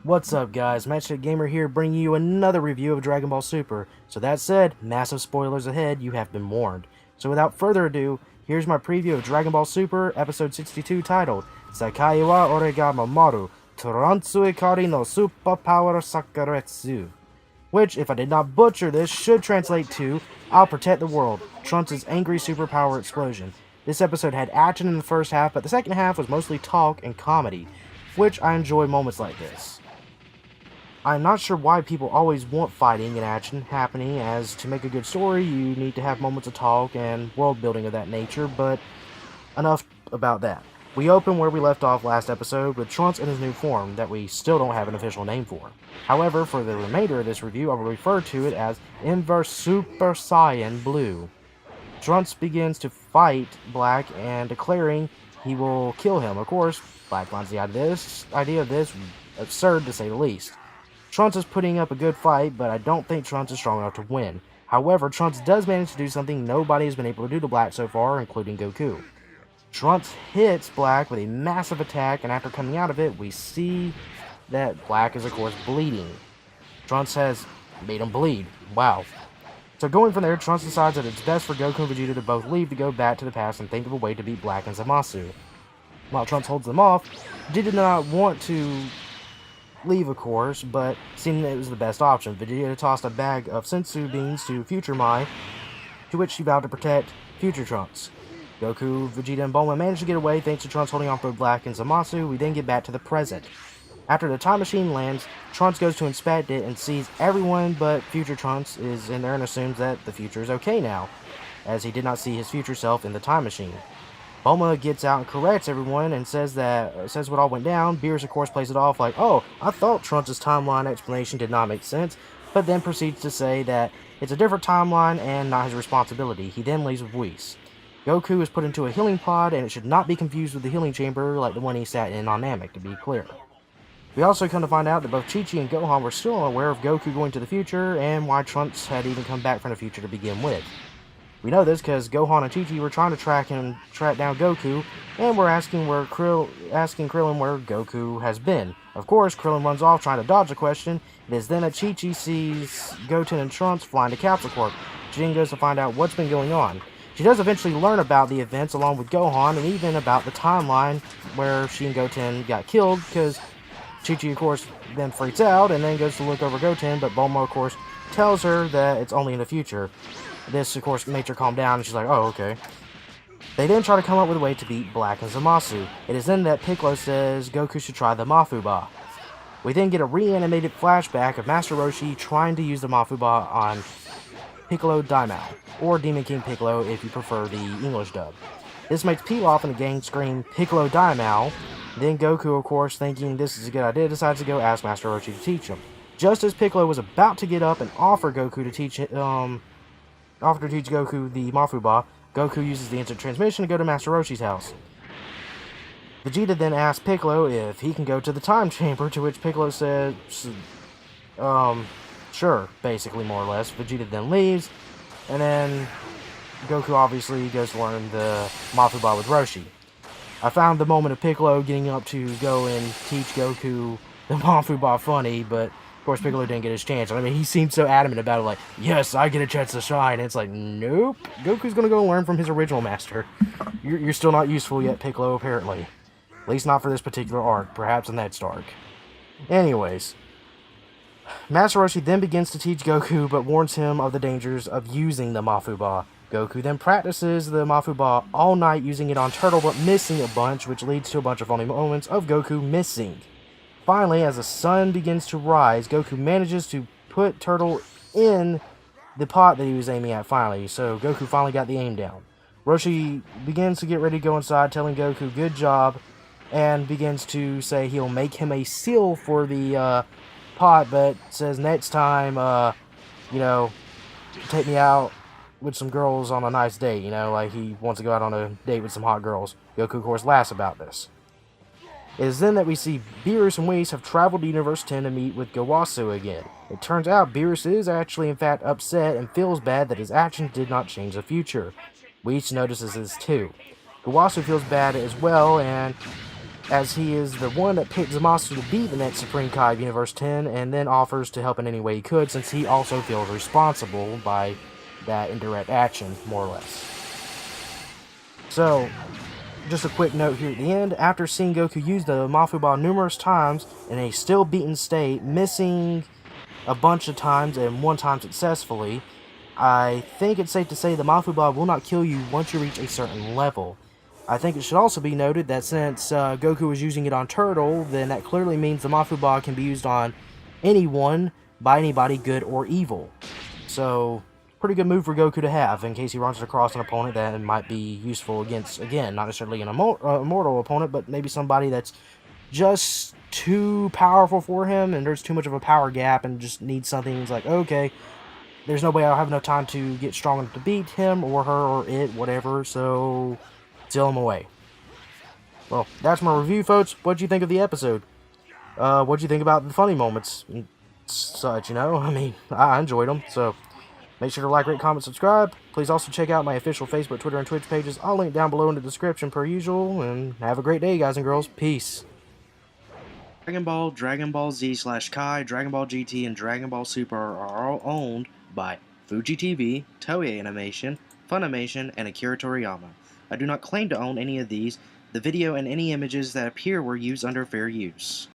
What's up guys, Matchstick Gamer here bringing you another review of Dragon Ball Super. So that said, massive spoilers ahead, you have been warned. So without further ado, here's my preview of Dragon Ball Super Episode 62 titled Sakai wa ore ga Mamoru Torantsu Ikari no Superpower Sakaretsu. Which, if I did not butcher this, should translate to I'll protect the world, Trunks' angry superpower explosion. This episode had action in the first half, but the second half was mostly talk and comedy, which I enjoy moments like this. I'm not sure why people always want fighting and action happening, as to make a good story, you need to have moments of talk and world building of that nature, but enough about that. We open where we left off last episode with Trunks in his new form that we still don't have an official name for. However, for the remainder of this review, I will refer to it as Inverse Super Saiyan Blue. Trunks begins to fight Black and declaring he will kill him. Of course, Black finds the idea of this absurd to say the least. Trunks is putting up a good fight, but I don't think Trunks is strong enough to win. However, Trunks does manage to do something nobody has been able to do to Black so far, including Goku. Trunks hits Black with a massive attack, and after coming out of it, we see that Black is, of course, bleeding. Trunks has made him bleed. Wow. So going from there, Trunks decides that it's best for Goku and Vegeta to both leave to go back to the past and think of a way to beat Black and Zamasu. While Trunks holds them off, Vegeta did not want to leave, of course, but seemed that it was the best option. Vegeta tossed a bag of senzu beans to Future Mai, to which she vowed to protect Future Trunks. Goku, Vegeta, and Bulma managed to get away thanks to Trunks holding off both Black and Zamasu. We then get back to the present. After the time machine lands, Trunks goes to inspect it and sees everyone but Future Trunks is in there and assumes that the future is okay now, as he did not see his future self in the time machine. Bulma gets out and corrects everyone and says what all went down. Beerus, of course, plays it off like, oh, I thought Trunks' timeline explanation did not make sense, but then proceeds to say that it's a different timeline and not his responsibility. He then leaves with Whis. Goku is put into a healing pod, and it should not be confused with the healing chamber like the one he sat in on Namek, to be clear. We also come to find out that both Chi-Chi and Gohan were still unaware of Goku going to the future, and why Trunks had even come back from the future to begin with. We know this because Gohan and Chi-Chi were trying to track down Goku, and were asking Krillin where Goku has been. Of course, Krillin runs off trying to dodge the question. It is then that Chi-Chi sees Goten and Trunks flying to Capsule Corp. She then goes to find out what's been going on. She does eventually learn about the events along with Gohan, and even about the timeline where she and Goten got killed, because Chi-Chi, of course, then freaks out and then goes to look over Goten, but Bulma, of course, tells her that it's only in the future. This, of course, makes her calm down, and she's like, oh, okay. They then try to come up with a way to beat Black and Zamasu. It is then that Piccolo says Goku should try the Mafuba. We then get a reanimated flashback of Master Roshi trying to use the Mafuba on Piccolo Daimao, or Demon King Piccolo if you prefer the English dub. This makes Pilaf and the gang scream, Piccolo Daimao. Then Goku, of course, thinking this is a good idea, decides to go ask Master Roshi to teach him. Just as Piccolo was about to get up and offer to teach Goku the Mafuba, Goku uses the instant transmission to go to Master Roshi's house. Vegeta then asks Piccolo if he can go to the time chamber, to which Piccolo says, sure, basically, more or less. Vegeta then leaves, and then Goku obviously goes to learn the Mafuba with Roshi. I found the moment of Piccolo getting up to go and teach Goku the Mafuba funny, but of course Piccolo didn't get his chance. I mean, he seemed so adamant about it, like, yes, I get a chance to shine. And it's like, nope, Goku's gonna go learn from his original master. You're still not useful yet, Piccolo, apparently. At least not for this particular arc, perhaps in next arc. Anyways, Master Roshi then begins to teach Goku, but warns him of the dangers of using the Mafuba. Goku then practices the Mafuba all night, using it on Turtle, but missing a bunch, which leads to a bunch of funny moments of Goku missing. Finally, as the sun begins to rise, Goku manages to put Turtle in the pot that he was aiming at finally, so Goku finally got the aim down. Roshi begins to get ready to go inside, telling Goku, good job, and begins to say he'll make him a seal for the pot, but says next time, take me out with some girls on a nice date, like he wants to go out on a date with some hot girls. Goku, of course, laughs about this. It is then that we see Beerus and Whis have traveled to Universe 10 to meet with Gowasu again. It turns out Beerus is actually in fact upset and feels bad that his actions did not change the future. Whis notices this too. Gowasu feels bad as well, and as he is the one that picked Zamasu to be the next Supreme Kai of Universe 10, and then offers to help in any way he could, since he also feels responsible by that indirect action, more or less. So, just a quick note here at the end. After seeing Goku use the Mafuba numerous times in a still beaten state, missing a bunch of times and one time successfully, I think it's safe to say the Mafuba will not kill you once you reach a certain level. I think it should also be noted that since Goku was using it on Turtle, then that clearly means the Mafuba can be used on anyone, by anybody, good or evil. So, pretty good move for Goku to have in case he runs across an opponent that might be useful against, again, not necessarily an immortal opponent, but maybe somebody that's just too powerful for him and there's too much of a power gap and just needs something. He's like, okay, there's no way I'll have enough time to get strong enough to beat him or her or it, whatever, so seal him away. Well, that's my review, folks. What'd you think of the episode? What'd you think about the funny moments and such, you know? I mean, I enjoyed them, so make sure to like, rate, comment, subscribe. Please also check out my official Facebook, Twitter, and Twitch pages. I'll link down below in the description per usual, and have a great day, guys and girls. Peace. Dragon Ball, Dragon Ball Z/Kai, Dragon Ball GT, and Dragon Ball Super are all owned by Fuji TV, Toei Animation, Funimation, and Akira Toriyama. I do not claim to own any of these. The video and any images that appear were used under fair use.